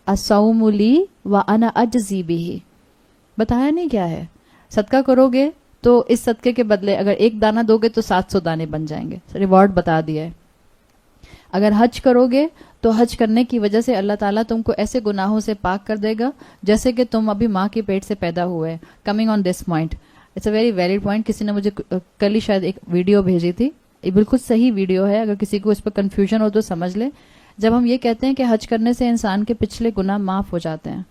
الصوم لی وانا اجزی بہ. بتایا نہیں کیا ہے. صدقہ کرو گے تو اس صدقے کے بدلے اگر 1 دانہ دو گے تو 700 دانے بن جائیں گے. ریوارڈ بتا دیا ہے. اگر حج کرو گے تو حج کرنے کی وجہ سے اللہ تعالیٰ تم کو ایسے گناہوں سے پاک کر دے گا جیسے کہ تم ابھی ماں کے پیٹ سے پیدا ہوئے. Coming on this point, it's a very valid point. کسی نے مجھے کل ہی شاید ایک ویڈیو بھیجی تھی, یہ بالکل صحیح ویڈیو ہے. اگر کسی کو اس پہ کنفیوژن ہو تو سمجھ لے. جب ہم یہ کہتے ہیں کہ حج کرنے سے انسان کے پچھلے گناہ معاف ہو جاتے ہیں,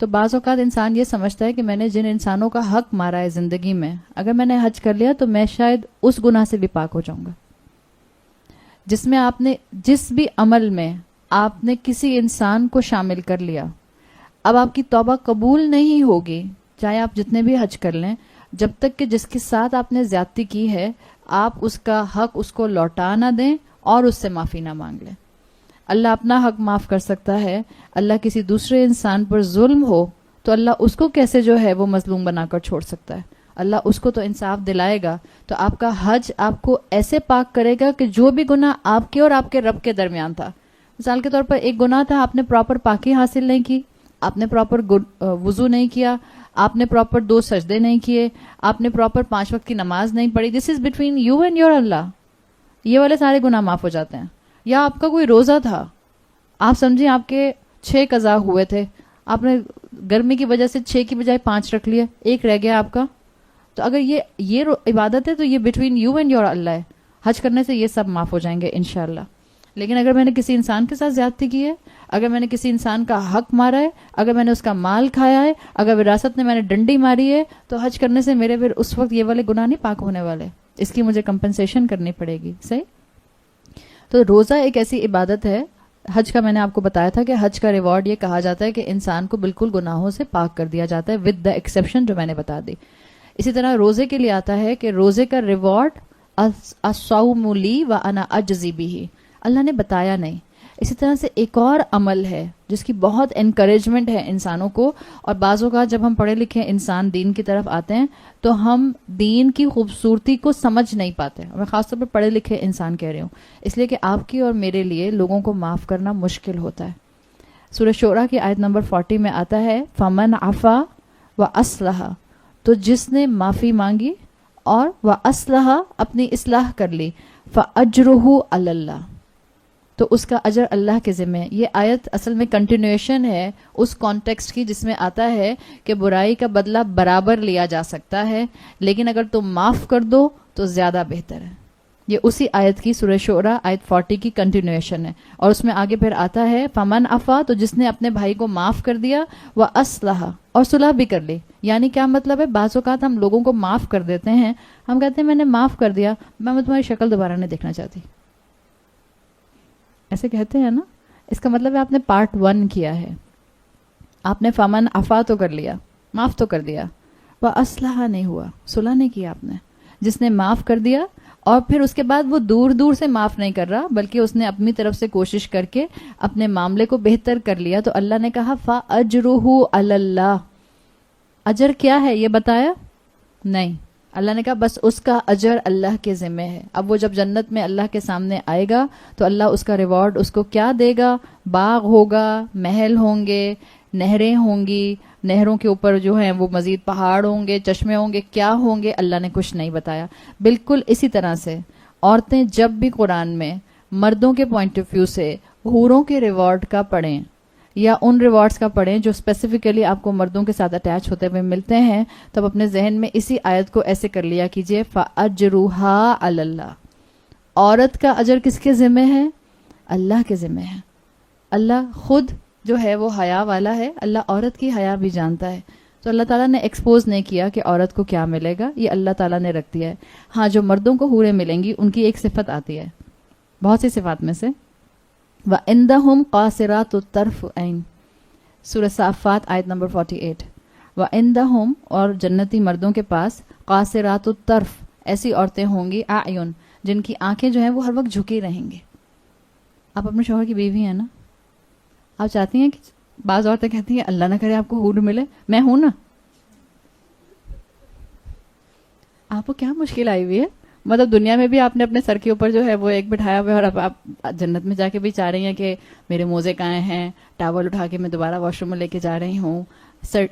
تو بعض اوقات انسان یہ سمجھتا ہے کہ میں نے جن انسانوں کا حق مارا ہے زندگی میں, اگر میں نے حج کر لیا تو میں شاید اس گناہ سے بھی پاک ہو جاؤں گا. جس میں آپ نے, جس بھی عمل میں آپ نے کسی انسان کو شامل کر لیا, اب آپ کی توبہ قبول نہیں ہوگی چاہے آپ جتنے بھی حج کر لیں, جب تک کہ جس کے ساتھ آپ نے زیادتی کی ہے آپ اس کا حق اس کو لوٹا نہ دیں اور اس سے معافی نہ مانگ لیں. اللہ اپنا حق معاف کر سکتا ہے. اللہ کسی دوسرے انسان پر ظلم ہو تو اللہ اس کو کیسے جو ہے وہ مظلوم بنا کر چھوڑ سکتا ہے. اللہ اس کو تو انصاف دلائے گا. تو آپ کا حج آپ کو ایسے پاک کرے گا کہ جو بھی گناہ آپ کے اور آپ کے رب کے درمیان تھا, مثال کے طور پر ایک گناہ تھا, آپ نے پراپر پاکی حاصل نہیں کی, آپ نے پراپر وضو نہیں کیا, آپ نے پراپر 2 سجدے نہیں کیے, آپ نے پراپر 5 وقت کی نماز نہیں پڑھی. This is between you and your Allah. یہ والے سارے گناہ معاف ہو جاتے ہیں. یا آپ کا کوئی روزہ تھا, آپ سمجھیں آپ کے 6 قضا ہوئے تھے, آپ نے گرمی کی وجہ سے 6 کی بجائے 5 رکھ لیے, 1 رہ گیا آپ کا. تو اگر یہ عبادت ہے تو یہ بٹوین یو اینڈ یور اللہ ہے. حج کرنے سے یہ سب معاف ہو جائیں گے انشاءاللہ. لیکن اگر میں نے کسی انسان کے ساتھ زیادتی کی ہے, اگر میں نے کسی انسان کا حق مارا ہے, اگر میں نے اس کا مال کھایا ہے, اگر وراثت میں نے ڈنڈی ماری ہے, تو حج کرنے سے میرے پھر اس وقت یہ والے گناہ نہیں پاک ہونے والے. اس کی مجھے کمپنسیشن کرنی پڑے گی. صحیح. تو روزہ ایک ایسی عبادت ہے. حج کا میں نے آپ کو بتایا تھا کہ حج کا ریوارڈ یہ کہا جاتا ہے کہ انسان کو بالکل گناہوں سے پاک کر دیا جاتا ہے, ود دا ایکسیپشن جو میں نے بتا دی. اسی طرح روزے کے لیے آتا ہے کہ روزے کا ریوارڈ الصوم لی وانا اجزی بہ, اللہ نے بتایا نہیں. اسی طرح سے ایک اور عمل ہے جس کی بہت انکریجمنٹ ہے انسانوں کو, اور بعض اوقات جب ہم پڑھے لکھے انسان دین کی طرف آتے ہیں تو ہم دین کی خوبصورتی کو سمجھ نہیں پاتے. میں خاص طور پر پڑھے لکھے انسان کہہ رہی ہوں, اس لیے کہ آپ کی اور میرے لیے لوگوں کو معاف کرنا مشکل ہوتا ہے. سورہ شورى کی آیت نمبر 40 میں آتا ہے فمن عفا واصلح, تو جس نے معافی مانگی اور واصلح اپنی اصلاح کر لی, فاجرہ علی اللہ, تو اس کا اجر اللہ کے ذمہ ہے. یہ آیت اصل میں کنٹینیوشن ہے اس کانٹیکسٹ کی جس میں آتا ہے کہ برائی کا بدلہ برابر لیا جا سکتا ہے, لیکن اگر تم معاف کر دو تو زیادہ بہتر ہے. یہ اسی آیت کی سورہ شعراء آیت 40 کی کنٹینیوشن ہے. اور اس میں آگے پھر آتا ہے فمن عفا, تو جس نے اپنے بھائی کو معاف کر دیا, واصلح, اور صلح بھی کر لی. یعنی کیا مطلب ہے, بعض اوقات ہم لوگوں کو معاف کر دیتے ہیں, ہم کہتے ہیں میں نے معاف کر دیا, میں تمہاری شکل دوبارہ نہیں دیکھنا چاہتی, ایسے کہتے ہیں نا. اس کا مطلب ہے آپ نے پارٹ 1 کیا ہے, آپ نے فمن عفا تو کر لیا, معاف تو کر دیا, واصلح نہیں ہوا, صلح نہیں کیا آپ نے. جس نے معاف کر دیا اور پھر اس کے بعد وہ دور دور سے معاف نہیں کر رہا, بلکہ اس نے اپنی طرف سے کوشش کر کے اپنے معاملے کو بہتر کر لیا, تو اللہ نے کہا فاجرہ علی اللہ. اجر کیا ہے یہ بتایا نہیں. اللہ نے کہا بس اس کا اجر اللہ کے ذمہ ہے. اب وہ جب جنت میں اللہ کے سامنے آئے گا تو اللہ اس کا ریوارڈ اس کو کیا دے گا, باغ ہوگا, محل ہوں گے, نہریں ہوں گی, نہروں کے اوپر جو ہیں وہ مزید پہاڑ ہوں گے, چشمے ہوں گے, کیا ہوں گے اللہ نے کچھ نہیں بتایا. بالکل اسی طرح سے عورتیں جب بھی قرآن میں مردوں کے پوائنٹ آف ویو سے حوروں کے ریوارڈ کا پڑھیں یا ان ریوارڈز کا پڑھیں جو اسپیسیفکلی آپ کو مردوں کے ساتھ اٹیچ ہوتے ہوئے ملتے ہیں, تب اپنے ذہن میں اسی آیت کو ایسے کر لیا کیجئے فَأَجْرُهَا عَلَى اللَّهِ. عورت کا اجر کس کے ذمہ ہے؟ اللہ کے ذمہ ہے. اللہ خود جو ہے وہ حیا والا ہے, اللہ عورت کی حیا بھی جانتا ہے. تو اللہ تعالیٰ نے ایکسپوز نہیں کیا کہ عورت کو کیا ملے گا, یہ اللہ تعالیٰ نے رکھ دیا ہے. ہاں جو مردوں کو حوریں ملیں گی ان کی ایک صفت آتی ہے, بہت سی صفات میں سے, وَعِنْدَهُمْ قَاصِرَاتُ الطَّرْفِ عَيْنٌ, سورہ صافات آیت نمبر 48. وَعِنْدَهُمْ, اور جنتی مردوں کے پاس, قاصرات الطرف, ایسی عورتیں ہوں گی, اعین, جن کی آنکھیں جو ہیں وہ ہر وقت جھکی رہیں گی. آپ اپنے شوہر کی بیوی ہیں نا, آپ چاہتی ہیں کہ بعض عورتیں کہتی ہیں اللہ نہ کرے آپ کو حور ملے, میں ہوں نا. آپ کو کیا مشکل آئی ہوئی ہے, مطلب دنیا میں بھی آپ نے اپنے سر کے اوپر جو ہے وہ ایک بٹھایا ہوا ہے، اور اب آپ جنت میں جا کے بھی چاہ رہی ہیں کہ میرے موزے کہاں ہیں، ٹاول اٹھا کے میں دوبارہ واش روم میں لے کے جا رہی ہوں،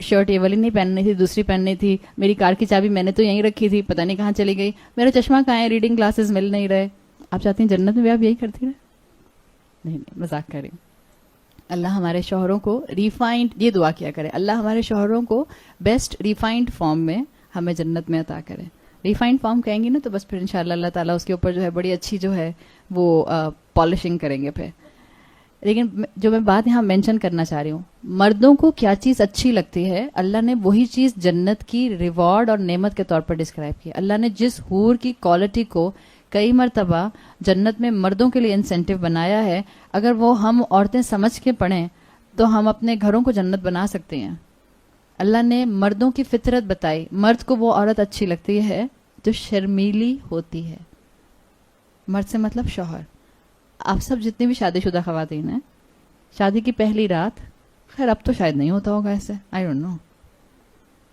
شرٹ یہ والی نہیں پہننی تھی، دوسری پہننی تھی، میری کار کی چابی میں نے تو یہیں رکھی تھی، پتہ نہیں کہاں چلی گئی، میرا چشمہ کہاں ہے، ریڈنگ گلاسز مل نہیں رہے. آپ چاہتی ہیں جنت میں بھی آپ یہی کرتی رہے؟ نہیں نہیں، مذاق کر رہی ہوں. اللہ ہمارے شوہروں کو ریفائنڈ، یہ دعا کیا کرے، اللہ ہمارے شوہروں کو بیسٹ ریفائنڈ فارم میں ہمیں جنت میں عطا کرے. ریفائنڈ فارم کہیں گی نا تو بس پھر انشاءاللہ اللہ تعالیٰ اس کے اوپر جو ہے بڑی اچھی جو ہے وہ پالشنگ کریں گے پھر. لیکن جو میں بات یہاں مینشن کرنا چاہ رہی ہوں، مردوں کو کیا چیز اچھی لگتی ہے، اللہ نے وہی چیز جنت کی ریوارڈ اور نعمت کے طور پر ڈسکرائب کی. اللہ نے جس حور کی کوالٹی کو کئی مرتبہ جنت میں مردوں کے لیے انسینٹیو بنایا ہے، اگر وہ ہم عورتیں سمجھ کے پڑھیں تو ہم اپنے گھروں کو جنت بنا سکتے ہیں. اللہ نے مردوں کی فطرت بتائی، مرد کو وہ عورت اچھی لگتی ہے جو شرمیلی ہوتی ہے. مرد سے مطلب شوہر. آپ سب جتنی بھی شادی شدہ خواتین ہیں، شادی کی پہلی رات، خیر اب تو شاید نہیں ہوتا ہوگا ایسے، آئی ڈونٹ نو،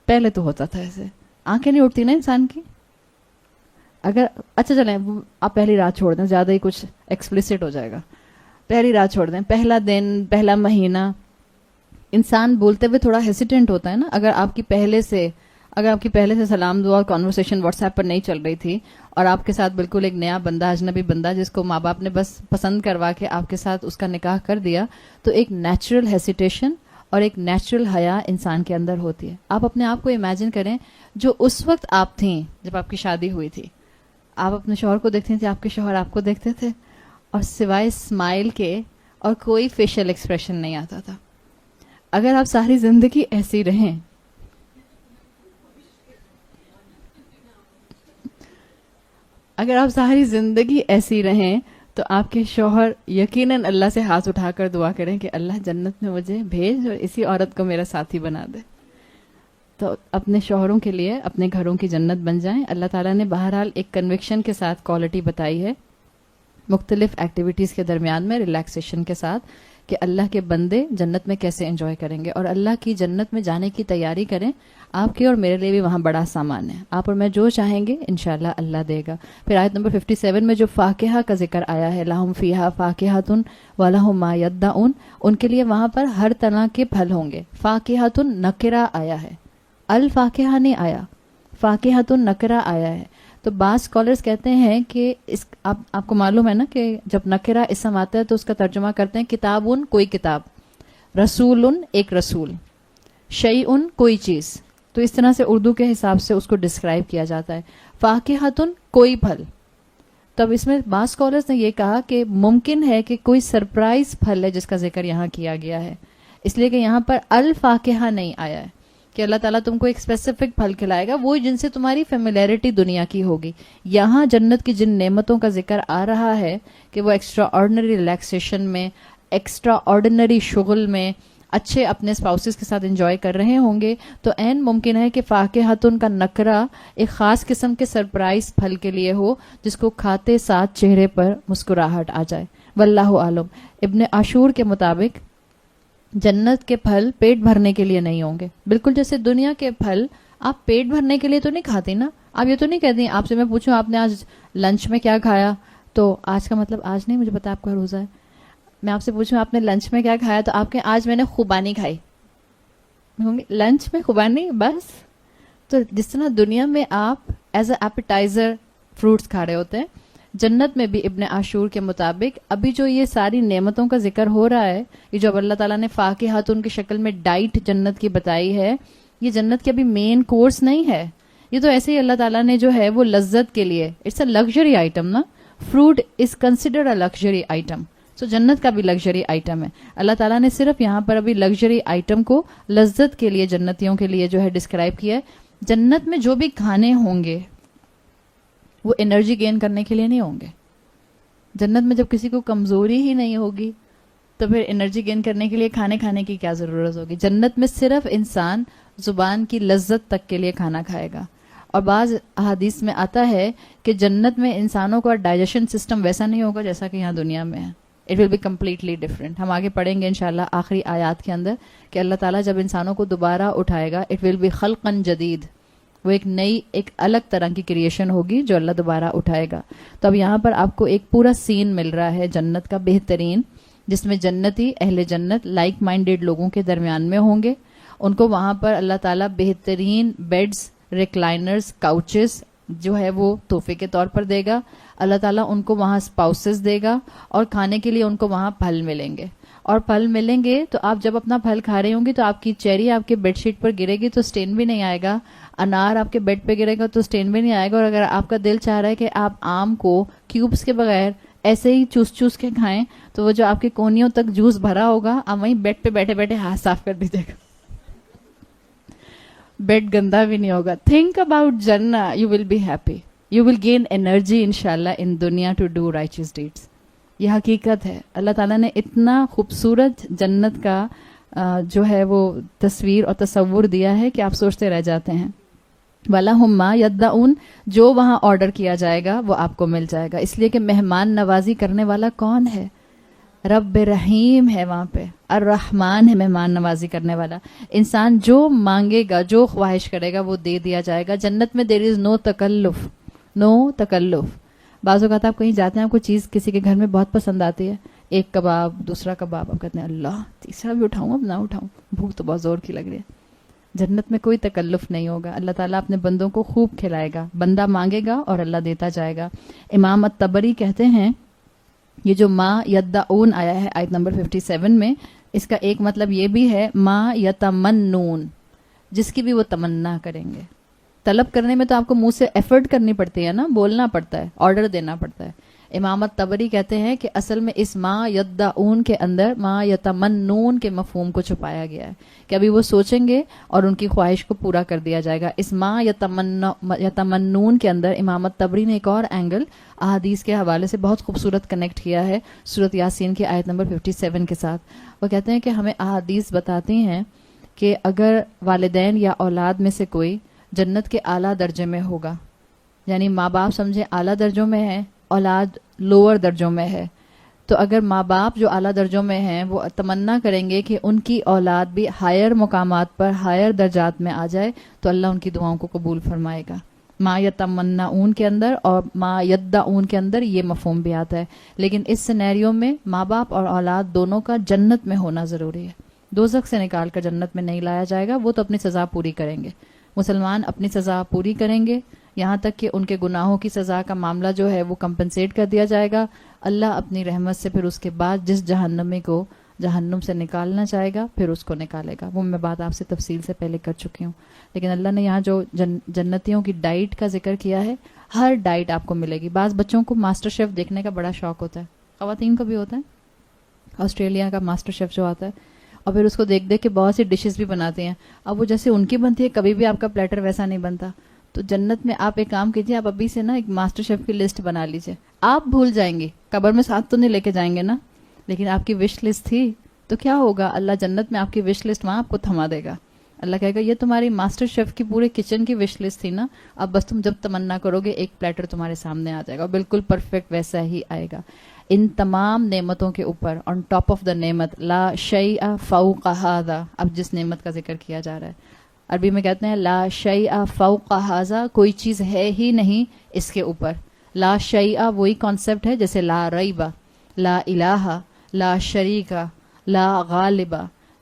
پہلے تو ہوتا تھا ایسے. آنکھیں نہیں اٹھتی نا انسان کی. اگر اچھا چلیں آپ پہلی رات چھوڑ دیں، زیادہ ہی کچھ ایکسپلسٹ ہو جائے گا. پہلی رات چھوڑ دیں، پہلا دن، پہلا مہینہ، انسان بولتے ہوئے تھوڑا ہیسیٹنٹ ہوتا ہے نا. اگر آپ کی پہلے سے سلام دعا کانورسیشن واٹس ایپ پر نہیں چل رہی تھی اور آپ کے ساتھ بالکل ایک نیا بندہ، اجنبی بندہ جس کو ماں باپ نے بس پسند کروا کے آپ کے ساتھ اس کا نکاح کر دیا، تو ایک نیچرل ہیسیٹیشن اور ایک نیچرل حیا انسان کے اندر ہوتی ہے. آپ اپنے آپ کو امیجن کریں جو اس وقت آپ تھیں جب آپ کی شادی ہوئی تھی، آپ اپنے شوہر کو دیکھتے تھے، آپ کے شوہر آپ کو دیکھتے تھے، اور سوائے اسمائل کے اور کوئی فیشل ایکسپریشن نہیں آتا تھا. اگر آپ ساری زندگی ایسی رہیں، تو آپ کے شوہر یقیناً اللہ سے ہاتھ اٹھا کر دعا کریں کہ اللہ جنت میں مجھے بھیج اور اسی عورت کو میرا ساتھی بنا دے. تو اپنے شوہروں کے لیے اپنے گھروں کی جنت بن جائیں. اللہ تعالیٰ نے بہرحال ایک کنوکشن کے ساتھ کوالٹی بتائی ہے، مختلف ایکٹیویٹیز کے درمیان میں ریلیکسیشن کے ساتھ، کہ اللہ کے بندے جنت میں کیسے انجوائے کریں گے. اور اللہ کی جنت میں جانے کی تیاری کریں. آپ کے اور میرے لیے بھی وہاں بڑا سامان ہے. آپ اور میں جو چاہیں گے انشاءاللہ اللہ دے گا. پھر آیت نمبر 57 میں جو فاکہہ کا ذکر آیا ہے، لہم فیہا فاکہۃ ولہم ما یدعون، ان کے لیے وہاں پر ہر طرح کے پھل ہوں گے. فاکہۃ نکرہ آیا ہے، الفاکہہ نہیں آیا، فاکہۃ نکرہ آیا ہے. تو بعض اسکالرس کہتے ہیں کہ آپ کو معلوم ہے نا کہ جب نکرہ اسم آتا ہے تو اس کا ترجمہ کرتے ہیں کتابن کوئی کتاب، رسولن ایک رسول، شیئن کوئی چیز. تو اس طرح سے اردو کے حساب سے اس کو ڈسکرائب کیا جاتا ہے. فاکہۃن کوئی پھل. تب اس میں بعض اسکالرس نے یہ کہا کہ ممکن ہے کہ کوئی سرپرائز پھل ہے جس کا ذکر یہاں کیا گیا ہے، اس لیے کہ یہاں پر الفاکہہ نہیں آیا ہے کہ اللہ تعالیٰ تم کو ایک اسپیسیفک پھل کھلائے گا وہ جن سے تمہاری فیملیرٹی دنیا کی ہوگی. یہاں جنت کی جن نعمتوں کا ذکر آ رہا ہے کہ وہ ایکسٹرا آرڈنری ریلیکسیشن میں، ایکسٹرا آرڈنری شغل میں، اچھے اپنے اسپاؤسز کے ساتھ انجوائے کر رہے ہوں گے، تو عین ممکن ہے کہ فاکہۃن کا نکرہ ایک خاص قسم کے سرپرائز پھل کے لیے ہو جس کو کھاتے ساتھ چہرے پر مسکراہٹ آ جائے. واللہ عالم. ابن عاشور کے مطابق جنت کے پھل پیٹ بھرنے کے لیے نہیں ہوں گے، بالکل جیسے دنیا کے پھل آپ پیٹ بھرنے کے لیے تو نہیں کھاتی نا. آپ یہ تو نہیں کہتی آپ سے میں پوچھوں آپ نے آج لنچ میں کیا کھایا، تو آج کا مطلب آج نہیں، مجھے پتا آپ کا روزہ ہے. میں آپ سے پوچھوں آپ نے لنچ میں کیا کھایا، تو آپ کے آج میں نے خوبانی کھائی. لنچ میں خوبانی بس. تو جس طرح دنیا میں آپ ایز اے ایپیٹائزر فروٹس کھا رہے ہوتے ہیں، جنت میں بھی ابن عاشور کے مطابق ابھی جو یہ ساری نعمتوں کا ذکر ہو رہا ہے، یہ جو اللہ تعالیٰ نے فاکہۃ کی شکل میں ڈائٹ جنت کی بتائی ہے، یہ جنت کے ابھی مین کورس نہیں ہے. یہ تو ایسے ہی اللہ تعالیٰ نے جو ہے وہ لذت کے لیے، اٹس اے لگژری آئٹم نا. Fruit is considered a luxury item. So جنت کا بھی لگژری آئٹم ہے. اللہ تعالیٰ نے صرف یہاں پر ابھی لگژری آئٹم کو لذت کے لیے جنتیوں کے لیے جو ہے ڈسکرائب کیا ہے. جنت میں جو بھی کھانے ہوں گے وہ انرجی گین کرنے کے لیے نہیں ہوں گے. جنت میں جب کسی کو کمزوری ہی نہیں ہوگی تو پھر انرجی گین کرنے کے لیے کھانے کی کیا ضرورت ہوگی. جنت میں صرف انسان زبان کی لذت تک کے لیے کھانا کھائے گا. اور بعض احادیث میں آتا ہے کہ جنت میں انسانوں کا ڈائجیشن سسٹم ویسا نہیں ہوگا جیسا کہ یہاں دنیا میں ہے. It will be completely different. ہم آگے پڑھیں گے انشاءاللہ آخری آیات کے اندر کہ اللہ تعالیٰ جب انسانوں کو دوبارہ اٹھائے گا، اٹ ول بی خلقا جدید. وہ ایک نئی ایک الگ طرح کی کریشن ہوگی جو اللہ دوبارہ اٹھائے گا. تو اب یہاں پر آپ کو ایک پورا سین مل رہا ہے جنت کا بہترین, جس میں جنتی اہل جنت لائک مائنڈیڈ لوگوں کے درمیان میں ہوں گے. ان کو وہاں پر اللہ تعالیٰ بہترین بیڈز, ریکلائنرز, کاؤچز جو ہے وہ تحفے کے طور پر دے گا. اللہ تعالیٰ ان کو وہاں اسپاؤسز دے گا, اور کھانے کے لیے ان کو وہاں پھل ملیں گے. اور پھل ملیں گے تو آپ جب اپنا پھل کھا رہے ہوں گے تو آپ کی چیری آپ کے بیڈ شیٹ پر گرے گی تو سٹین بھی نہیں آئے گا, انار آپ کے بیڈ پہ گرے گا تو سٹین بھی نہیں آئے گا. اور اگر آپ کا دل چاہ رہا ہے کہ آپ آم کو کیوبس کے بغیر ایسے ہی چوس چوس کے کھائیں, تو وہ جو آپ کی کونیوں تک جوس بھرا ہوگا آپ وہیں بیڈ پہ بیٹھے بیٹھے ہاتھ صاف کر دیجیے گا, بیڈ گندا بھی نہیں ہوگا. تھنک اباؤٹ جنہ, you will be happy, you will gain energy انشاءاللہ ان دنیا ٹو ڈو رائچس ڈیڈس. یہ حقیقت ہے. اللہ تعالیٰ نے اتنا خوبصورت جنت کا جو ہے وہ تصویر اور تصور دیا ہے کہ آپ سوچتے رہ جاتے ہیں. وَلَهُمْ مَا يَدَّعُونَ, جو وہاں آرڈر کیا جائے گا وہ آپ کو مل جائے گا. اس لیے کہ مہمان نوازی کرنے والا کون ہے؟ رب رحیم ہے. وہاں پہ الرحمن ہے مہمان نوازی کرنے والا. انسان جو مانگے گا, جو خواہش کرے گا وہ دے دیا جائے گا. جنت میں دیر از نو تکلف, نو تکلف. بعض اوقات آپ کہیں جاتے ہیں, آپ کو چیز کسی کے گھر میں بہت پسند آتی ہے, ایک کباب, دوسرا کباب, آپ کہتے ہیں اللہ تیسرا بھی اٹھاؤں, اب نہ اٹھاؤں, بھوک تو بہت زور کی لگ رہی ہے. جنت میں کوئی تکلف نہیں ہوگا. اللہ تعالیٰ اپنے بندوں کو خوب کھلائے گا. بندہ مانگے گا اور اللہ دیتا جائے گا. امام الطبری کہتے ہیں یہ جو ما یدعون آیا ہے آیت نمبر 57 میں, اس کا ایک مطلب یہ بھی ہے ما یتمنون, جس کی بھی وہ تمنا کریں گے. طلب کرنے میں تو آپ کو منہ سے ایفرٹ کرنی پڑتی ہے نا, بولنا پڑتا ہے, آرڈر دینا پڑتا ہے. امام الطبری کہتے ہیں کہ اصل میں اس ما یدعون کے اندر ما یتمنون کے مفہوم کو چھپایا گیا ہے کہ ابھی وہ سوچیں گے اور ان کی خواہش کو پورا کر دیا جائے گا. اس ما یتمنون کے اندر امام الطبری نے ایک اور اینگل احادیث کے حوالے سے بہت خوبصورت کنیکٹ کیا ہے سورۃ یاسین کی آیت نمبر 57 کے ساتھ. وہ کہتے ہیں کہ ہمیں احادیث بتاتی ہیں کہ اگر والدین یا اولاد میں سے کوئی جنت کے اعلیٰ درجے میں ہوگا, یعنی ماں باپ سمجھے اعلیٰ درجوں میں ہیں, اولاد لوور درجوں میں ہے, تو اگر ماں باپ جو اعلیٰ درجوں میں ہیں وہ تمنا کریں گے کہ ان کی اولاد بھی ہائر مقامات پر, ہائر درجات میں آ جائے, تو اللہ ان کی دعاؤں کو قبول فرمائے گا. ما یتمنون کے اندر اور ما یدعون کے اندر یہ مفہوم بھی آتا ہے. لیکن اس سینیریو میں ماں باپ اور اولاد دونوں کا جنت میں ہونا ضروری ہے. دوزخ سے نکال کر جنت میں نہیں لایا جائے گا, وہ تو اپنی سزا پوری کریں گے. مسلمان اپنی سزا پوری کریں گے یہاں تک کہ ان کے گناہوں کی سزا کا معاملہ جو ہے وہ کمپنسیٹ کر دیا جائے گا. اللہ اپنی رحمت سے پھر اس کے بعد جس جہنمی کو جہنم سے نکالنا چاہے گا پھر اس کو نکالے گا. وہ میں بات آپ سے تفصیل سے پہلے کر چکی ہوں. لیکن اللہ نے یہاں جو جنتیوں کی ڈائٹ کا ذکر کیا ہے, ہر ڈائٹ آپ کو ملے گی. بعض بچوں کو ماسٹر شیف دیکھنے کا بڑا شوق ہوتا ہے, خواتین کو بھی ہوتا ہے. آسٹریلیا کا ماسٹر شیف جو آتا ہے اور پھر اس کو دیکھ دیکھ کے بہت سی ڈشز بھی بناتے ہیں. اب وہ جیسے ان کی بنتی ہے, کبھی بھی آپ کا پلیٹر ویسا نہیں بنتا. تو جنت میں آپ ایک کام کیجیے, آپ ابھی سے نا ایک ماسٹر شیف کی لسٹ بنا لیجیے. آپ بھول جائیں گے, قبر میں ساتھ تو نہیں لے کے جائیں گے نا, لیکن آپ کی وش لسٹ تھی تو کیا ہوگا, اللہ جنت میں آپ کی وش لسٹ وہاں آپ کو تھما دے گا. اللہ کہے گا یہ تمہاری ماسٹر شیف کی پورے کچن کی وش لسٹ تھی نا, اب بس تم جب تمنا کرو گے ایک پلیٹر تمہارے سامنے آ جائے گا, بالکل پرفیکٹ ویسا ہی آئے گا. ان تمام نعمتوں کے اوپر آن ٹاپ آف دا نعمت لا شیء فوق ھذا, اب جس نعمت کا ذکر کیا جا رہا ہے عربی میں کہتے ہیں لا شیء فوق ھذا, کوئی چیز ہے ہی نہیں اس کے اوپر. لا شیء وہی کانسیپٹ ہے جیسے لا ریب, لا الہ, لا شریک, لا غالب.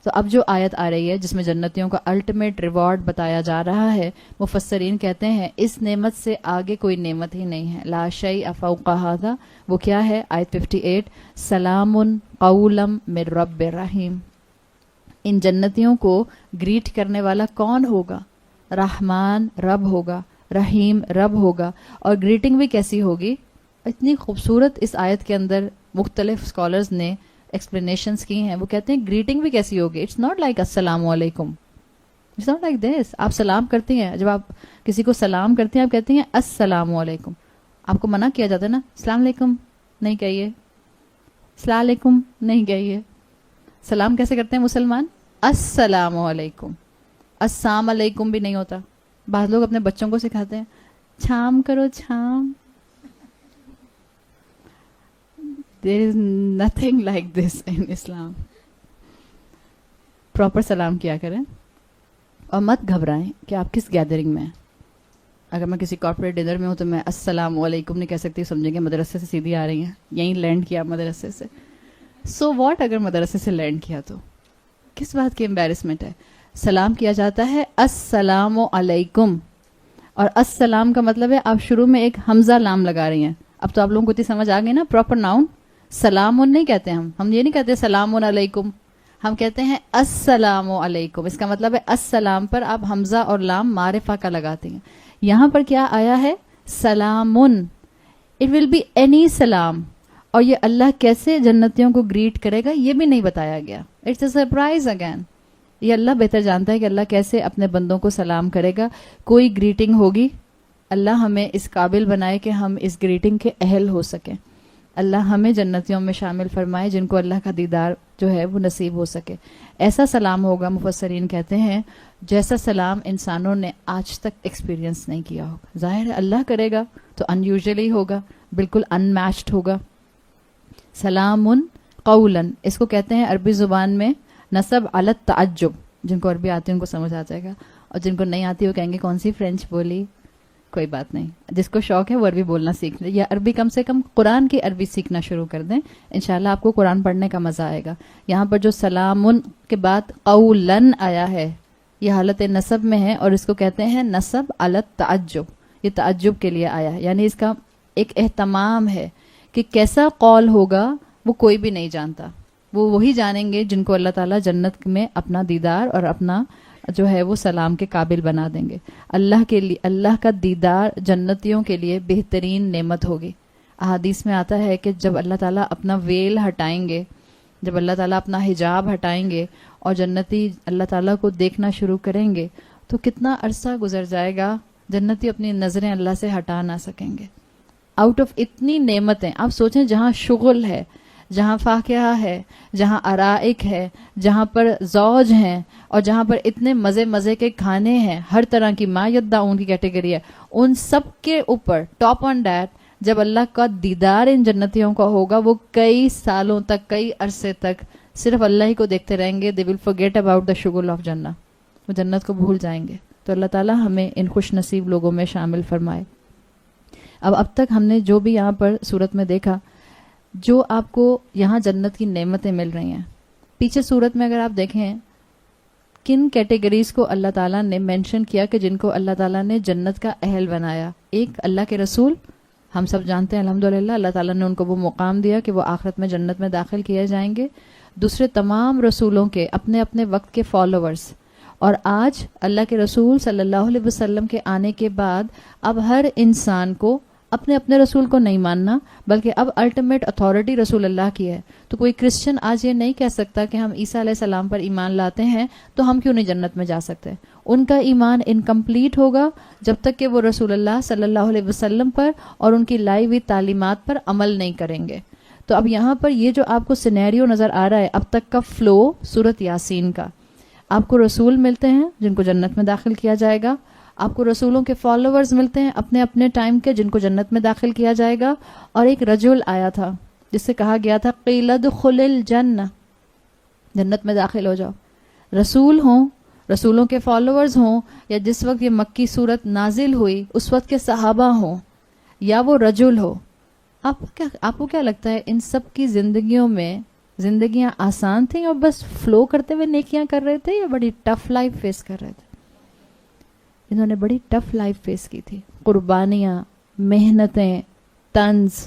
تو اب جو آیت آ رہی ہے جس میں جنتیوں کا الٹیمیٹ ریوارڈ بتایا جا رہا ہے, مفسرین کہتے ہیں اس نعمت سے آگے کوئی نعمت ہی نہیں ہے. لا شیء فوق ھذا, وہ کیا ہے, آیت 58, سلام قولا من رب رحیم. ان جنتیوں کو گریٹ کرنے والا کون ہوگا؟ رحمان رب ہوگا, رحیم رب ہوگا. اور گریٹنگ بھی کیسی ہوگی, اتنی خوبصورت اس آیت کے اندر مختلف اسکالرز نے ایکسپلینیشنز کی ہیں. وہ کہتے ہیں گریٹنگ بھی کیسی ہوگی, اٹس ناٹ لائک السلام علیکم, اٹس ناٹ لائک دس. آپ سلام کرتے ہیں, جب آپ کسی کو سلام کرتے ہیں آپ کہتے ہیں السلام علیکم. آپ کو منع کیا جاتا ہے نا, السلام علیکم نہیں کہیے, السلام علیکم نہیں کہیے. سلام کیسے کرتے ہیں مسلمان, السلام علیکم. السلام علیکم بھی نہیں ہوتا. بعض لوگ اپنے بچوں کو سکھاتے ہیں چھام کرو چھام. There is nothing like this in Islam. Proper سلام کیا کریں اور مت گھبرائیں کہ آپ کس گیدرنگ میں ہیں. اگر میں کسی کارپوریٹ ڈنر میں ہوں تو میں السلام علیکم نہیں کہہ سکتی, سمجھیں گے مدرسے سے سیدھی آ رہی ہیں, یہیں لینڈ کیا مدرسے سے. سو واٹ اگر مدرسے سے لینڈ کیا تو کس بات کی امبیرسمنٹ ہے؟ سلام کیا جاتا ہے السلام علیکم, اور السلام کا مطلب ہے آپ شروع میں ایک حمزہ لام لگا رہی ہیں. اب تو آپ لوگوں کو اتنی سمجھ آ گئی نا, پراپر ناؤن سلام نہیں کہتے ہم یہ نہیں کہتے سلام علیکم, ہم کہتے ہیں السلام علیکم. اس کا مطلب ہے السلام پر آپ حمزہ اور لام معرفہ کا لگاتے ہیں. یہاں پر کیا آیا ہے؟ سلامن. اٹ ول بی اینی سلام. اور یہ اللہ کیسے جنتیوں کو گریٹ کرے گا یہ بھی نہیں بتایا گیا. It's a surprise again. یہ اللہ بہتر جانتا ہے کہ اللہ کیسے اپنے بندوں کو سلام کرے گا. کوئی گریٹنگ ہوگی, اللہ ہمیں اس قابل بنائے کہ ہم اس گریٹنگ کے اہل ہو سکیں. اللہ ہمیں جنتیوں میں شامل فرمائے جن کو اللہ کا دیدار جو ہے وہ نصیب ہو سکے. ایسا سلام ہوگا, مفسرین کہتے ہیں, جیسا سلام انسانوں نے آج تک ایکسپیرینس نہیں کیا ہوگا. ظاہر ہے اللہ کرے گا تو ان یوزلی ہوگا, بالکل ان میچڈ ہوگا. سلام قولاً, اس کو کہتے ہیں عربی زبان میں نصب علی التعجب. جن کو عربی آتی ہے ان کو سمجھ آ جائے گا, اور جن کو نہیں آتی وہ کہیں گے کون سی فرینچ بولی. کوئی بات نہیں, جس کو شوق ہے وہ عربی بولنا سیکھ لے, یا عربی کم سے کم قرآن کی عربی سیکھنا شروع کر دیں. انشاءاللہ آپ کو قرآن پڑھنے کا مزہ آئے گا. یہاں پر جو سلام کے بعد قولاً آیا ہے یہ حالت نصب میں ہے, اور اس کو کہتے ہیں نصب علی التعجب. یہ تعجب کے لیے آیا ہے, یعنی اس کا ایک اہتمام ہے کہ کیسا قول ہوگا وہ کوئی بھی نہیں جانتا. وہ وہی جانیں گے جن کو اللہ تعالیٰ جنت میں اپنا دیدار اور اپنا جو ہے وہ سلام کے قابل بنا دیں گے. اللہ کے لیے, اللہ کا دیدار جنتیوں کے لیے بہترین نعمت ہوگی. احادیث میں آتا ہے کہ جب اللہ تعالیٰ اپنا ویل ہٹائیں گے, جب اللہ تعالیٰ اپنا حجاب ہٹائیں گے اور جنتی اللہ تعالیٰ کو دیکھنا شروع کریں گے تو کتنا عرصہ گزر جائے گا, جنتی اپنی نظریں اللہ سے ہٹا نہ سکیں گے. آؤٹ آف اتنی نعمتیں, آپ سوچیں جہاں شغل ہے, جہاں فاقہ ہے, جہاں ارائک ہے, جہاں پر زوج ہیں, اور جہاں پر اتنے مزے مزے کے کھانے ہیں, ہر طرح کی ما یدعون کی کیٹیگری ہے, ان سب کے اوپر ٹاپ آن دیٹ جب اللہ کا دیدار ان جنتیوں کا ہوگا, وہ کئی سالوں تک, کئی عرصے تک صرف اللہ ہی کو دیکھتے رہیں گے. دے ول forget about the شغل آف جنہ, وہ جنت کو بھول جائیں گے. تو اللہ تعالیٰ ہمیں ان خوش نصیب لوگوں میں شامل فرمائے. اب تک ہم نے جو بھی یہاں پر صورت میں دیکھا, جو آپ کو یہاں جنت کی نعمتیں مل رہی ہیں, پیچھے صورت میں اگر آپ دیکھیں کن کیٹیگریز کو اللہ تعالیٰ نے مینشن کیا کہ جن کو اللہ تعالیٰ نے جنت کا اہل بنایا. ایک اللہ کے رسول, ہم سب جانتے ہیں الحمدللہ اللہ تعالیٰ نے ان کو وہ مقام دیا کہ وہ آخرت میں جنت میں داخل کیے جائیں گے. دوسرے تمام رسولوں کے اپنے اپنے وقت کے فالوورز, اور آج اللہ کے رسول صلی اللہ علیہ وسلم کے آنے کے بعد اب ہر انسان کو اپنے اپنے رسول کو نہیں ماننا, بلکہ اب الٹیمیٹ اتھارٹی رسول اللہ کی ہے. تو کوئی کرسچن آج یہ نہیں کہہ سکتا کہ ہم عیسیٰ علیہ السلام پر ایمان لاتے ہیں تو ہم کیوں نہیں جنت میں جا سکتے. ان کا ایمان انکمپلیٹ ہوگا جب تک کہ وہ رسول اللہ صلی اللہ علیہ وسلم پر اور ان کی لائی ہوئی تعلیمات پر عمل نہیں کریں گے. تو اب یہاں پر یہ جو آپ کو سینیریو نظر آ رہا ہے اب تک کا فلو سورت یاسین کا, آپ کو رسول ملتے ہیں جن کو جنت میں داخل کیا جائے گا, آپ کو رسولوں کے فالوورز ملتے ہیں اپنے اپنے ٹائم کے جن کو جنت میں داخل کیا جائے گا, اور ایک رجل آیا تھا جس سے کہا گیا تھا قیل ادخل الجنہ, جنت میں داخل ہو جاؤ. رسول ہوں, رسولوں کے فالوورز ہوں, یا جس وقت یہ مکی صورت نازل ہوئی اس وقت کے صحابہ ہوں, یا وہ رجل ہو, آپ کو کیا لگتا ہے ان سب کی زندگیوں میں زندگیاں آسان تھیں اور بس فلو کرتے ہوئے نیکیاں کر رہے تھے, یا بڑی ٹف لائف فیس کر رہے تھے؟ انہوں نے بڑی ٹف لائف فیس کی تھی. قربانیاں, محنتیں, طنز,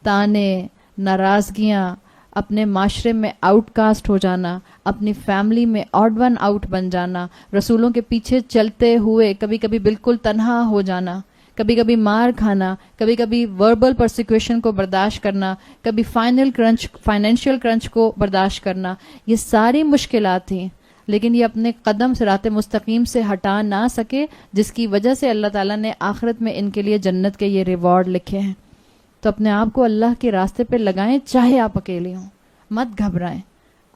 تانے, ناراضگیاں, اپنے معاشرے میں آؤٹ کاسٹ ہو جانا, اپنی فیملی میں آڈ ون آؤٹ بن جانا, رسولوں کے پیچھے چلتے ہوئے کبھی کبھی بالکل تنہا ہو جانا, کبھی کبھی مار کھانا, کبھی کبھی وربل پرسیکیوشن کو برداشت کرنا, کبھی فائنینشیل کرنچ کو برداشت کرنا. یہ ساری مشکلات تھیں, لیکن یہ اپنے قدم صراط مستقیم سے ہٹا نہ سکے, جس کی وجہ سے اللہ تعالیٰ نے آخرت میں ان کے لیے جنت کے یہ ریوارڈ لکھے ہیں. تو اپنے آپ کو اللہ کے راستے پہ لگائیں, چاہے آپ اکیلے ہوں, مت گھبرائیں,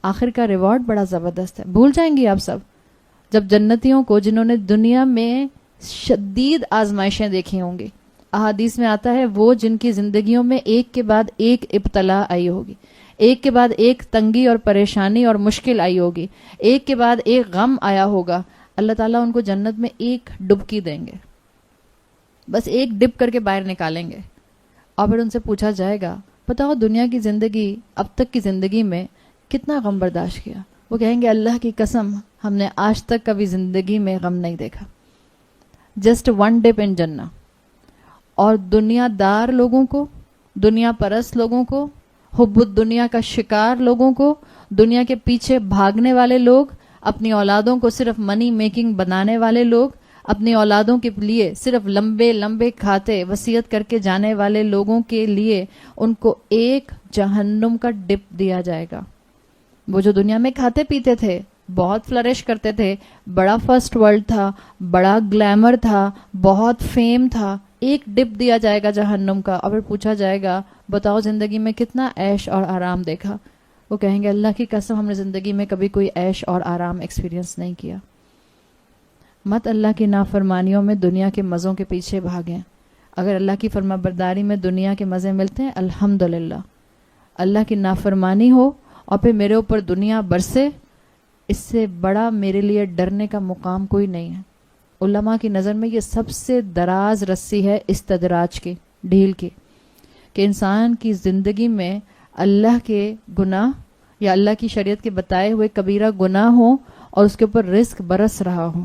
آخر کا ریوارڈ بڑا زبردست ہے. بھول جائیں گے آپ سب جب جنتیوں کو جنہوں نے دنیا میں شدید آزمائشیں دیکھی ہوں گی. احادیث میں آتا ہے وہ جن کی زندگیوں میں ایک کے بعد ایک ابتلا آئی ہوگی, ایک کے بعد ایک تنگی اور پریشانی اور مشکل آئی ہوگی, ایک کے بعد ایک غم آیا ہوگا, اللہ تعالیٰ ان کو جنت میں ایک ڈبکی دیں گے. بس ایک ڈپ کر کے باہر نکالیں گے اور پھر ان سے پوچھا جائے گا بتاؤ دنیا کی زندگی اب تک کی زندگی میں کتنا غم برداشت کیا. وہ کہیں گے اللہ کی قسم ہم نے آج تک کبھی زندگی میں غم نہیں دیکھا. جسٹ ون ڈپ ان جنہ. اور دنیا دار لوگوں کو, دنیا پرست لوگوں کو, حب الدنیا کا شکار لوگوں کو, دنیا کے پیچھے بھاگنے والے لوگ, اپنی اولادوں کو صرف منی میکنگ بنانے والے لوگ, اپنی اولادوں کے لیے صرف لمبے لمبے کھاتے وصیت کر کے جانے والے لوگوں کے لیے ان کو ایک جہنم کا ڈپ دیا جائے گا. وہ جو دنیا میں کھاتے پیتے تھے, بہت فلرش کرتے تھے, بڑا فرسٹ ورلڈ تھا, بڑا گلیمر تھا, بہت فیم تھا, ایک ڈپ دیا جائے گا جہنم کا اور پھر پوچھا جائے گا بتاؤ زندگی میں کتنا عیش اور آرام دیکھا. وہ کہیں گے اللہ کی قسم ہم نے زندگی میں کبھی کوئی عیش اور آرام ایکسپیرینس نہیں کیا. مت اللہ کی نافرمانیوں میں دنیا کے مزوں کے پیچھے بھاگیں. اگر اللہ کی فرما برداری میں دنیا کے مزے ملتے ہیں الحمدللہ. اللہ کی نافرمانی ہو اور پھر میرے اوپر دنیا برسے, اس سے بڑا میرے لیے ڈرنے کا مقام کوئی نہیں ہے. علماء کی نظر میں یہ سب سے دراز رسی ہے استدراج کی, ڈھیل کی, کہ انسان کی زندگی میں اللہ کے گناہ یا اللہ کی شریعت کے بتائے ہوئے کبیرہ گناہ ہوں اور اس کے اوپر رزق برس رہا ہو,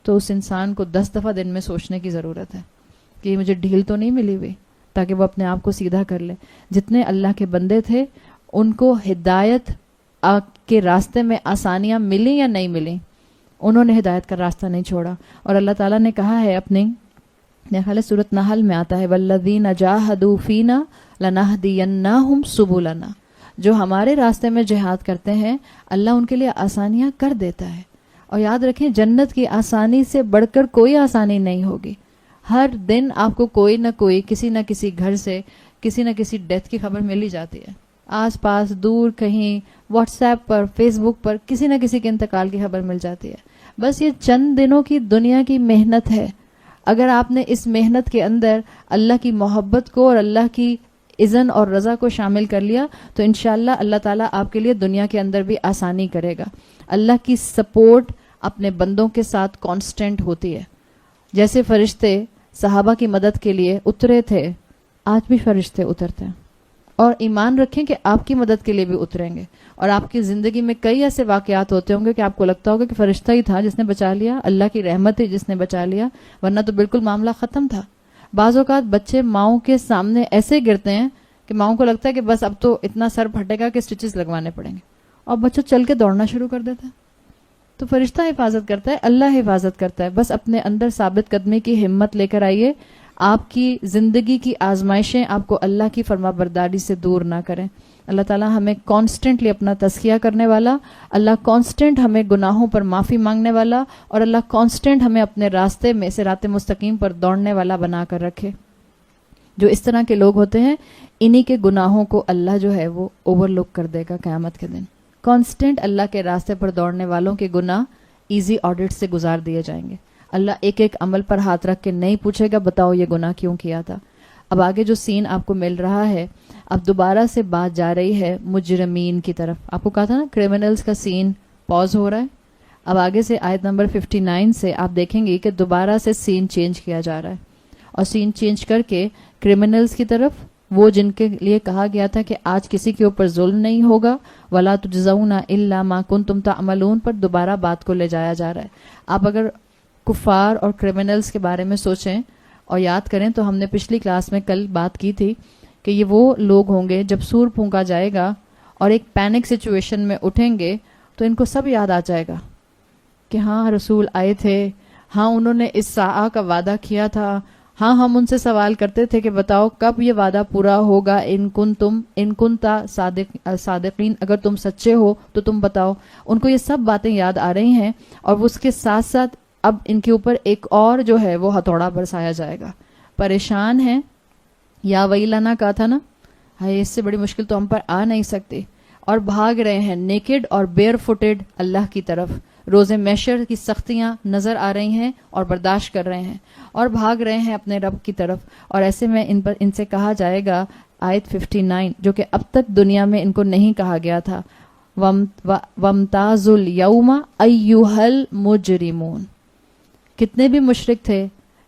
تو اس انسان کو 10 دفعہ دن میں سوچنے کی ضرورت ہے کہ یہ مجھے ڈھیل تو نہیں ملی ہوئی, تاکہ وہ اپنے آپ کو سیدھا کر لے. جتنے اللہ کے بندے تھے ان کو ہدایت کے راستے میں آسانیاں ملی یا نہیں ملی, انہوں نے ہدایت کا راستہ نہیں چھوڑا. اور اللہ تعالیٰ نے کہا ہے اپنی, میرے خیال ہے سورۃ نحل میں آتا ہے, والذین جاہدوا فینا لنہدینہم سبلنا. جو ہمارے راستے میں جہاد کرتے ہیں اللہ ان کے لیے آسانیاں کر دیتا ہے. اور یاد رکھیں جنت کی آسانی سے بڑھ کر کوئی آسانی نہیں ہوگی. ہر دن آپ کو کوئی نہ کوئی کسی نہ کسی گھر سے کسی نہ کسی ڈیتھ کی خبر مل ہی جاتی ہے. آس پاس دور کہیں واٹس ایپ پر, فیس بک پر کسی نہ کسی کے انتقال کی خبر مل جاتی ہے. بس یہ چند دنوں کی دنیا کی محنت ہے. اگر آپ نے اس محنت کے اندر اللہ کی محبت کو اور اللہ کی اذن اور رضا کو شامل کر لیا تو انشاءاللہ اللہ تعالیٰ آپ کے لیے دنیا کے اندر بھی آسانی کرے گا. اللہ کی سپورٹ اپنے بندوں کے ساتھ کانسٹنٹ ہوتی ہے. جیسے فرشتے صحابہ کی مدد کے لیے اترے تھے, آج بھی فرشتے اترتے ہیں. اور ایمان رکھیں کہ آپ کی مدد کے لیے بھی اتریں گے. اور آپ کی زندگی میں کئی ایسے واقعات ہوتے ہوں گے کہ آپ کو لگتا ہوگا کہ فرشتہ ہی تھا جس نے بچا لیا, اللہ کی رحمت ہی جس نے بچا لیا, ورنہ تو بالکل معاملہ ختم تھا. بعض اوقات بچے ماؤں کے سامنے ایسے گرتے ہیں کہ ماؤں کو لگتا ہے کہ بس اب تو اتنا سر پھٹے گا کہ سٹچز لگوانے پڑیں گے, اور بچہ چل کے دوڑنا شروع کر دیتا ہے. تو فرشتہ حفاظت کرتا ہے, اللہ حفاظت کرتا ہے. بس اپنے اندر ثابت قدمی کی ہمت لے کر آئیے. آپ کی زندگی کی آزمائشیں آپ کو اللہ کی فرما برداری سے دور نہ کریں. اللہ تعالیٰ ہمیں کانسٹنٹلی اپنا تزکیہ کرنے والا, اللہ کانسٹنٹ ہمیں گناہوں پر معافی مانگنے والا, اور اللہ کانسٹنٹ ہمیں اپنے راستے میں صراط مستقیم پر دوڑنے والا بنا کر رکھے. جو اس طرح کے لوگ ہوتے ہیں انہی کے گناہوں کو اللہ جو ہے وہ اوور لک کر دے گا قیامت کے دن. کانسٹنٹ اللہ کے راستے پر دوڑنے والوں کے گناہ ایزی آڈٹ سے گزار دیے جائیں گے. اللہ ایک ایک عمل پر ہاتھ رکھ کے نہیں پوچھے گا بتاؤ یہ گناہ کیوں کیا تھا. اب آگے جو سین آپ کو مل رہا ہے, اب دوبارہ سے بات جا رہی ہے مجرمین کی طرف. آپ کو کہا تھا نا کرمنلز کا سین پاز ہو رہا ہے. اب آگے سے آیت نمبر 59 سے آپ دیکھیں گے کہ دوبارہ سے سین چینج کیا جا رہا ہے, اور سین چینج کر کے کرمنلز کی طرف, وہ جن کے لیے کہا گیا تھا کہ آج کسی کے اوپر ظلم نہیں ہوگا, ولا تجزون الا ما کنتم تعملون, پر دوبارہ بات کو لے جایا جا رہا ہے. آپ اگر کفار اور کرمنلز کے بارے میں سوچیں اور یاد کریں تو ہم نے پچھلی کلاس میں کل بات کی تھی کہ یہ وہ لوگ ہوں گے جب سور پھونکا جائے گا اور ایک پینک سچویشن میں اٹھیں گے تو ان کو سب یاد آ جائے گا کہ ہاں رسول آئے تھے, ہاں انہوں نے اس ساعہ کا وعدہ کیا تھا, ہاں ہم ان سے سوال کرتے تھے کہ بتاؤ کب یہ وعدہ پورا ہوگا, ان کنتا صادقین, اگر تم سچے ہو تو تم بتاؤ. ان کو یہ سب باتیں یاد آ رہی ہیں, اور اس کے ساتھ ساتھ اب ان کے اوپر ایک اور جو ہے وہ ہتھوڑا برسایا جائے گا. پریشان ہیں, یا ویلنا کہا تھا نا, ہائے اس سے بڑی مشکل تو ہم پر آ نہیں سکتی, اور بھاگ رہے ہیں نیکڈ اور بیئر فوٹڈ اللہ کی طرف. روز محشر کی سختیاں نظر آ رہی ہیں اور برداشت کر رہے ہیں, اور بھاگ رہے ہیں اپنے رب کی طرف. اور ایسے میں ان سے کہا جائے گا آیت 59 جو کہ اب تک دنیا میں ان کو نہیں کہا گیا تھا, وَامْتَازُوا الْيَوْمَ أَيُّهَا الْمُجْرِمُونَ. کتنے بھی مشرک تھے,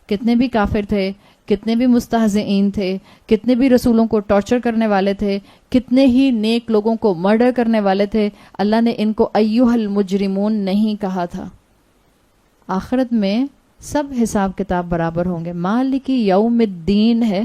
کتنے بھی کافر تھے, کتنے بھی مستہزئین تھے, کتنے بھی رسولوں کو ٹارچر کرنے والے تھے, کتنے ہی نیک لوگوں کو مرڈر کرنے والے تھے, اللہ نے ان کو ایھا المجرمون نہیں کہا تھا. آخرت میں سب حساب کتاب برابر ہوں گے. مالک یوم الدین ہے,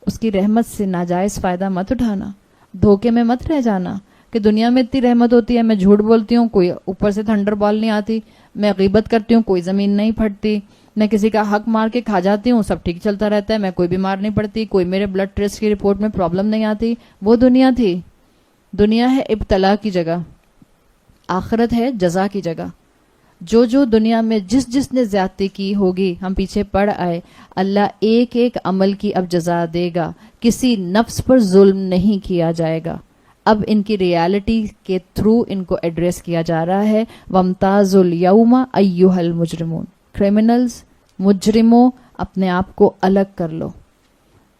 اس کی رحمت سے ناجائز فائدہ مت اٹھانا, دھوکے میں مت رہ جانا کہ دنیا میں اتنی رحمت ہوتی ہے, میں جھوٹ بولتی ہوں کوئی اوپر سے تھنڈر بال نہیں آتی, میں غیبت کرتی ہوں کوئی زمین نہیں پھٹتی, میں کسی کا حق مار کے کھا جاتی ہوں سب ٹھیک چلتا رہتا ہے, میں کوئی بیمار نہیں پڑتی, کوئی میرے بلڈ ٹیسٹ کی رپورٹ میں پرابلم نہیں آتی. وہ دنیا تھی. دنیا ہے ابتلا کی جگہ, آخرت ہے جزا کی جگہ. جو دنیا میں جس نے زیادتی کی ہوگی, ہم پیچھے پڑ آئے, اللہ ایک ایک عمل کی اب جزا دے گا. کسی نفس پر ظلم نہیں کیا جائے گا. اب ان کی ریالٹی کے تھرو ان کو ایڈریس کیا جا رہا ہے. وَامْتَازُوا الْيَوْمَ أَيُّهَا الْمُجْرِمُونَ. کرمنلز, مجرموں, اپنے آپ کو الگ کر لو.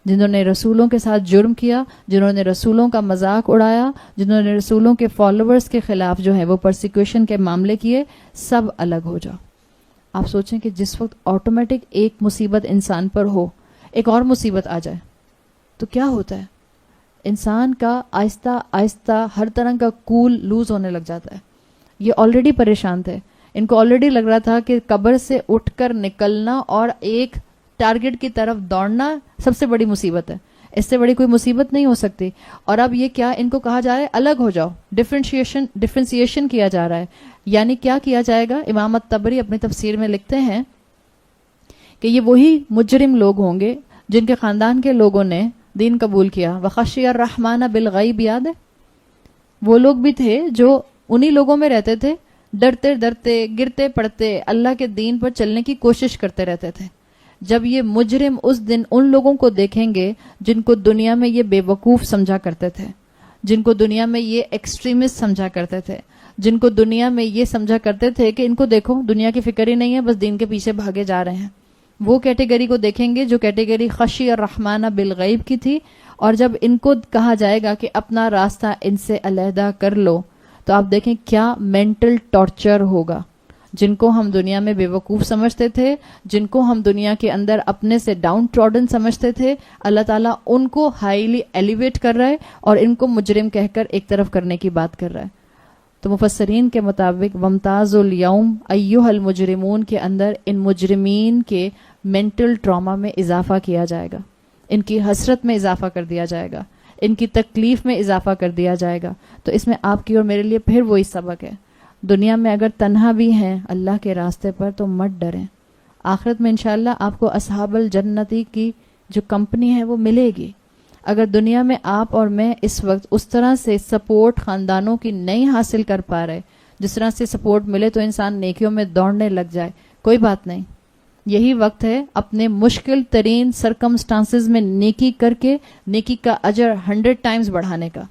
جنہوں نے رسولوں کے ساتھ جرم کیا, جنہوں نے رسولوں کا مذاق اڑایا, جنہوں نے رسولوں کے فالوورز کے خلاف جو ہے وہ پرسیکیوشن کے معاملے کیے, سب الگ ہو جاؤ. آپ سوچیں کہ جس وقت آٹومیٹک ایک مصیبت انسان پر ہو, ایک اور مصیبت آ جائے تو کیا ہوتا ہے؟ انسان کا آہستہ آہستہ ہر طرح کا کول لوز ہونے لگ جاتا ہے. یہ آلریڈی پریشان تھے, ان کو آلریڈی لگ رہا تھا کہ قبر سے اٹھ کر نکلنا اور ایک ٹارگٹ کی طرف دوڑنا سب سے بڑی مصیبت ہے, اس سے بڑی کوئی مصیبت نہیں ہو سکتی. اور اب یہ کیا ان کو کہا جا رہا ہے, الگ ہو جاؤ. ڈفرینسیشن کیا جا رہا ہے. یعنی کیا کیا جائے گا؟ امام الطبری اپنی تفسیر میں لکھتے ہیں کہ یہ وہی مجرم لوگ ہوں گے جن کے خاندان کے لوگوں نے دین قبول کیا. وخشی الرحمن بالغیب, یاد ہے؟ وہ لوگ بھی تھے جو انہی لوگوں میں رہتے تھے, ڈرتے ڈرتے گرتے پڑتے اللہ کے دین پر چلنے کی کوشش کرتے رہتے تھے. جب یہ مجرم اس دن ان لوگوں کو دیکھیں گے جن کو دنیا میں یہ بے وقوف سمجھا کرتے تھے, جن کو دنیا میں یہ ایکسٹریمسٹ سمجھا کرتے تھے, جن کو دنیا میں یہ سمجھا کرتے تھے کہ ان کو دیکھو دنیا کی فکر ہی نہیں ہے, بس دین کے پیچھے بھاگے جا رہے ہیں, وہ کیٹیگری کو دیکھیں گے جو کیٹیگری خشی الرحمن بالغیب کی تھی. اور جب ان کو کہا جائے گا کہ اپنا راستہ ان سے علیحدہ کر لو, تو آپ دیکھیں کیا مینٹل ٹارچر ہوگا. جن کو ہم دنیا میں بے وقوف سمجھتے تھے, جن کو ہم دنیا کے اندر اپنے سے ڈاؤن ٹراڈن سمجھتے تھے, اللہ تعالیٰ ان کو ہائیلی ایلیویٹ کر رہا ہے اور ان کو مجرم کہہ کر ایک طرف کرنے کی بات کر رہا ہے. تو مفسرین کے مطابق وامتازوا اليوم ایھا المجرمون کے اندر ان مجرمین کے مینٹل ٹراما میں اضافہ کیا جائے گا, ان کی حسرت میں اضافہ کر دیا جائے گا, ان کی تکلیف میں اضافہ کر دیا جائے گا. تو اس میں آپ کی اور میرے لیے پھر وہی سبق ہے, دنیا میں اگر تنہا بھی ہیں اللہ کے راستے پر تو مت ڈریں. آخرت میں انشاءاللہ آپ کو اصحاب الجنتی کی جو کمپنی ہے وہ ملے گی. اگر دنیا میں آپ اور میں اس وقت اس طرح سے سپورٹ خاندانوں کی نہیں حاصل کر پا رہے, جس طرح سے سپورٹ ملے تو انسان نیکیوں میں دوڑنے لگ جائے, کوئی بات نہیں. یہی وقت ہے اپنے مشکل ترین سرکمسٹانسز میں نیکی کر کے نیکی کا اجر 100 ٹائمز بڑھانے کا.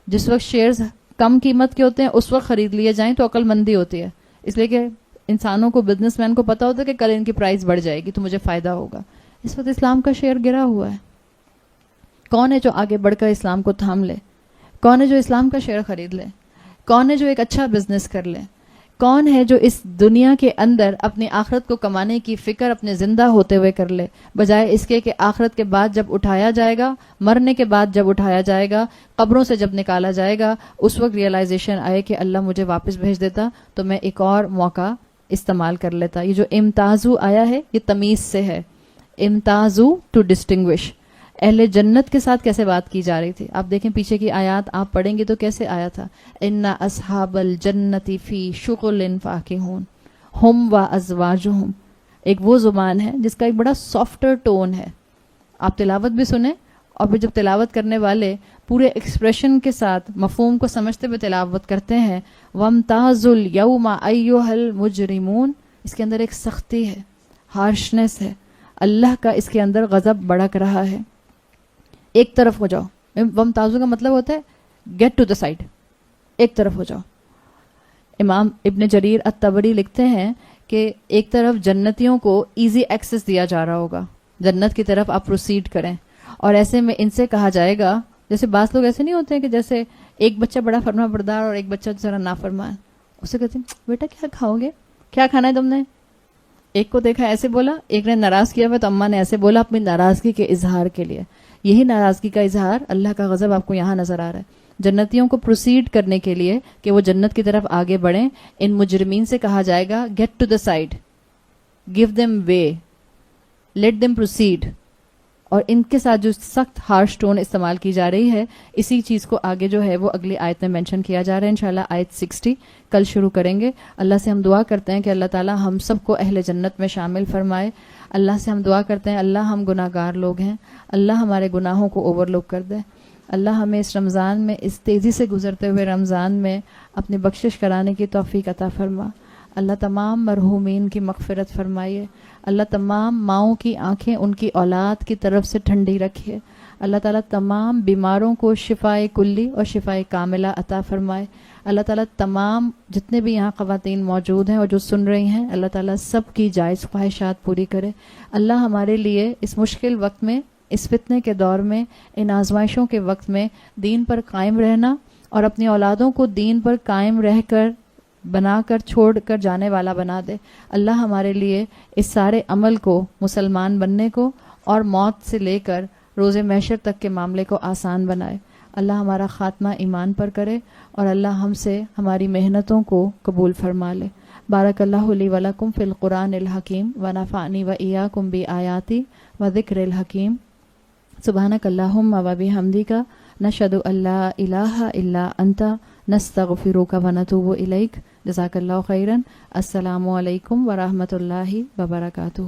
جس وقت شیئرز کم قیمت کے ہوتے ہیں اس وقت خرید لیے جائیں تو عقل مندی ہوتی ہے, اس لیے کہ انسانوں کو, بزنس مین کو پتا ہوتا ہے کہ کل ان کی پرائز بڑھ جائے گی تو مجھے فائدہ ہوگا. اس وقت اسلام کا شیئر گرا ہوا ہے. کون ہے جو آگے بڑھ کر اسلام کو تھام لے؟ کون ہے جو اسلام کا شیئر خرید لے؟ کون ہے جو ایک اچھا بزنس کر لے؟ کون ہے جو اس دنیا کے اندر اپنی آخرت کو کمانے کی فکر اپنے زندہ ہوتے ہوئے کر لے, بجائے اس کے کہ آخرت کے بعد جب اٹھایا جائے گا, مرنے کے بعد جب اٹھایا جائے گا, قبروں سے جب نکالا جائے گا, اس وقت ریئلائزیشن آئے کہ اللہ مجھے واپس بھیج دیتا تو میں ایک اور موقع استعمال کر لیتا. یہ جو امتازو آیا ہے یہ تمیز سے ہے, امتازو ٹو ڈسٹنگوش. اہل جنت کے ساتھ کیسے بات کی جا رہی تھی آپ دیکھیں, پیچھے کی آیات آپ پڑھیں گے تو کیسے آیا تھا, ان اصحاب الجنت فی شغل فاکہون ہم و ازواجہم. ایک وہ زبان ہے جس کا ایک بڑا سافٹر ٹون ہے, آپ تلاوت بھی سنیں اور پھر جب تلاوت کرنے والے پورے ایکسپریشن کے ساتھ مفہوم کو سمجھتے ہوئے تلاوت کرتے ہیں, وامتازوا اليوم ایھا المجرمون, اس کے اندر ایک سختی ہے, ہارشنس ہے, اللہ کا اس کے اندر غضب بڑک رہا ہے. ایک طرف ہو جاؤ. وامتازوا کا مطلب ہوتا ہے گیٹ ٹو دا سائڈ, ایک طرف ہو جاؤ. امام ابن جریر الطبری لکھتے ہیں کہ ایک طرف جنتیوں کو ایزی ایکسس دیا جا رہا ہوگا, جنت کی طرف آپ پروسیڈ کریں, اور ایسے میں ان سے کہا جائے گا, جیسے بعض لوگ ایسے نہیں ہوتے ہیں کہ جیسے ایک بچہ بڑا فرما بردار اور ایک بچہ ذرا نافرمان, اسے کہتے ہیں بیٹا کیا کھاؤ گے, کیا کھانا ہے تم نے, ایک کو دیکھا ایسے بولا, ایک نے ناراض کیا ہوا تو اماں نے ایسے بولا اپنی ناراضگی کے اظہار کے لیے. یہی ناراضگی کا اظہار, اللہ کا غضب آپ کو یہاں نظر آ رہا ہے. جنتیوں کو پروسیڈ کرنے کے لیے کہ وہ جنت کی طرف آگے بڑھیں, ان مجرمین سے کہا جائے گا get to the side, give them way, let them proceed. اور ان کے ساتھ جو سخت ہارش ٹون استعمال کی جا رہی ہے, اسی چیز کو آگے جو ہے وہ اگلی آیت میں مینشن کیا جا رہا ہے. انشاءاللہ آیت 60 کل شروع کریں گے. اللہ سے ہم دعا کرتے ہیں کہ اللہ تعالی ہم سب کو اہل جنت میں شامل فرمائے. اللہ سے ہم دعا کرتے ہیں اللہ ہم گناہ گار لوگ ہیں, اللہ ہمارے گناہوں کو اوور لک کر دے. اللہ ہمیں اس رمضان میں, اس تیزی سے گزرتے ہوئے رمضان میں اپنی بخشش کرانے کی توفیق عطا فرما. اللہ تمام مرحومین کی مغفرت فرمائیے. اللہ تمام ماؤں کی آنکھیں ان کی اولاد کی طرف سے ٹھنڈی رکھیے. اللہ تعالیٰ تمام بیماروں کو شفائے کلی اور شفائے کاملہ عطا فرمائے. اللہ تعالیٰ تمام جتنے بھی یہاں خواتین موجود ہیں اور جو سن رہی ہیں, اللہ تعالیٰ سب کی جائز خواہشات پوری کرے. اللہ ہمارے لیے اس مشکل وقت میں, اس فتنے کے دور میں, ان آزمائشوں کے وقت میں دین پر قائم رہنا اور اپنی اولادوں کو دین پر قائم رہ کر بنا کر چھوڑ کر جانے والا بنا دے. اللہ ہمارے لیے اس سارے عمل کو, مسلمان بننے کو اور موت سے لے کر روز محشر تک کے معاملے کو آسان بنائے. اللہ ہمارا خاتمہ ایمان پر کرے اور اللہ ہم سے ہماری محنتوں کو قبول فرما لے. بارک اللہ لی ولکم فی القرآن الحکیم ونفعنی وإیاکم بآیاتی وذکر الحکیم. سبحانک اللہم وبحمدک نشہد ان لا الہ الا انت نستغفرک ونتوب الیک. جزاک اللہ خیرا. السلام علیکم ورحمۃ اللہ وبرکاتہ.